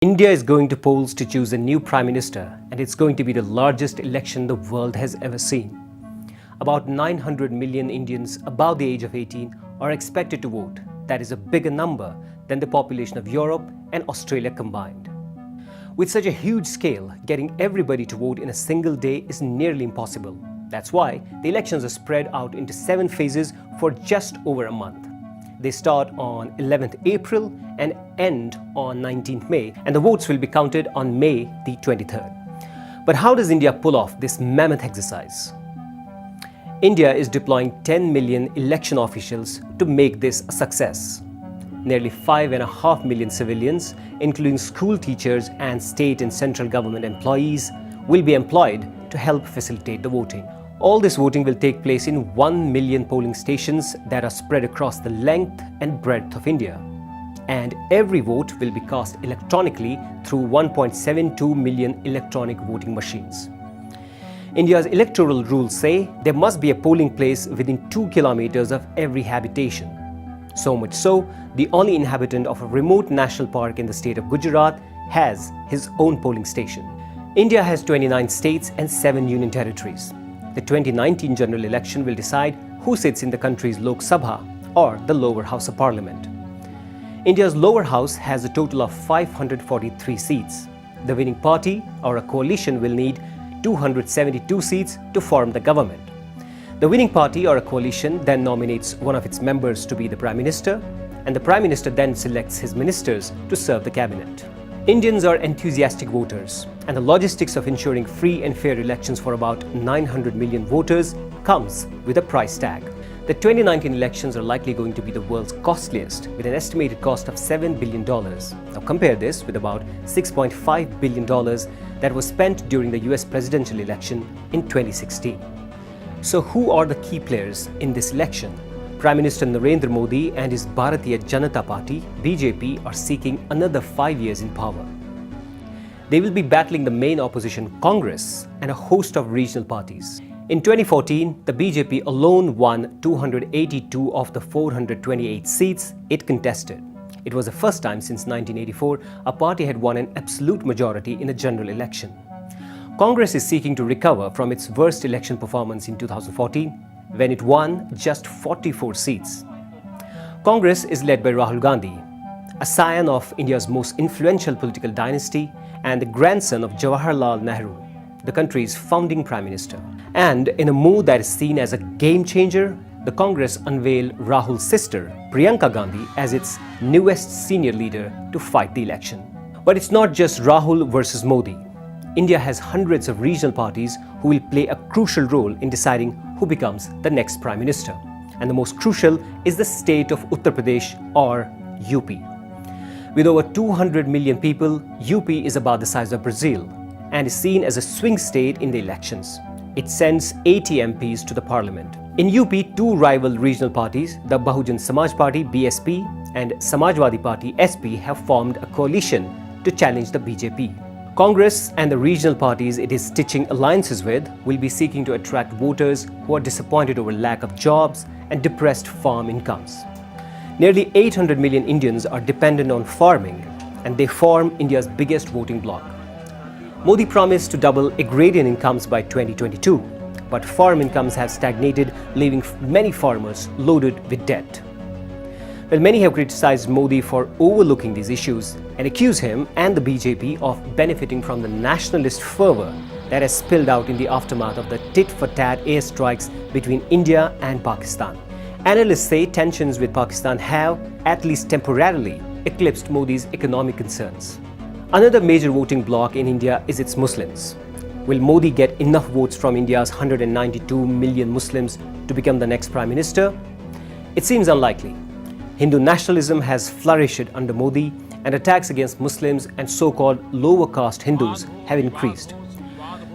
India is going to polls to choose a new Prime Minister, and it's going to be the largest election the world has ever seen. About 900 million Indians above the age of 18 are expected to vote. That is a bigger number than the population of Europe and Australia combined. With such a huge scale, getting everybody to vote in a single day is nearly impossible. That's why the elections are spread out into 7 phases for just over a month. They start on 11th April and end on 19th May, and the votes will be counted on May the 23rd. But how does India pull off this mammoth exercise? India is deploying 10 million election officials to make this a success. Nearly 5.5 million civilians, including school teachers and state and central government employees, will be employed to help facilitate the voting. All this voting will take place in 1 million polling stations that are spread across the length and breadth of India. And every vote will be cast electronically through 1.72 million electronic voting machines. India's electoral rules say there must be a polling place within 2 kilometers of every habitation. So much so, the only inhabitant of a remote national park in the state of Gujarat has his own polling station. India has 29 states and 7 union territories. The 2019 general election will decide who sits in the country's Lok Sabha, or the lower house of parliament. India's lower house has a total of 543 seats. The winning party or a coalition will need 272 seats to form the government. The winning party or a coalition then nominates one of its members to be the Prime Minister, and the Prime Minister then selects his ministers to serve the cabinet. Indians are enthusiastic voters, and the logistics of ensuring free and fair elections for about 900 million voters comes with a price tag. The 2019 elections are likely going to be the world's costliest, with an estimated cost of $7 billion. Now compare this with about $6.5 billion that was spent during the US presidential election in 2016. So who are the key players in this election? Prime Minister Narendra Modi and his Bharatiya Janata Party, BJP, are seeking another 5 years in power. They will be battling the main opposition, Congress, and a host of regional parties. In 2014, the BJP alone won 282 of the 428 seats it contested. It was the first time since 1984 a party had won an absolute majority in a general election. Congress is seeking to recover from its worst election performance in 2014, when it won just 44 seats. Congress is led by Rahul Gandhi, a scion of India's most influential political dynasty and the grandson of Jawaharlal Nehru, the country's founding Prime Minister. And in a move that is seen as a game changer, the Congress unveiled Rahul's sister, Priyanka Gandhi, as its newest senior leader to fight the election. But it's not just Rahul versus Modi. India has hundreds of regional parties who will play a crucial role in deciding who becomes the next Prime Minister. And the most crucial is the state of Uttar Pradesh, or UP. With over 200 million people, UP is about the size of Brazil and is seen as a swing state in the elections. It sends 80 MPs to the parliament. In UP, 2 rival regional parties, the Bahujan Samaj Party (BSP) and Samajwadi Party (SP), have formed a coalition to challenge the BJP. Congress and the regional parties it is stitching alliances with will be seeking to attract voters who are disappointed over lack of jobs and depressed farm incomes. Nearly 800 million Indians are dependent on farming, and they form India's biggest voting bloc. Modi promised to double agrarian incomes by 2022, but farm incomes have stagnated, leaving many farmers loaded with debt. Well, many have criticized Modi for overlooking these issues and accuse him and the BJP of benefiting from the nationalist fervor that has spilled out in the aftermath of the tit-for-tat airstrikes between India and Pakistan. Analysts say tensions with Pakistan have, at least temporarily, eclipsed Modi's economic concerns. Another major voting bloc in India is its Muslims. Will Modi get enough votes from India's 192 million Muslims to become the next Prime Minister? It seems unlikely. Hindu nationalism has flourished under Modi, and attacks against Muslims and so-called lower caste Hindus have increased.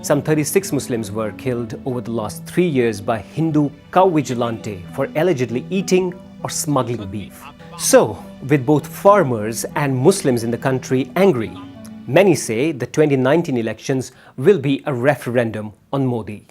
Some 36 Muslims were killed over the last 3 years by Hindu cow vigilante for allegedly eating or smuggling beef. So, with both farmers and Muslims in the country angry, many say the 2019 elections will be a referendum on Modi.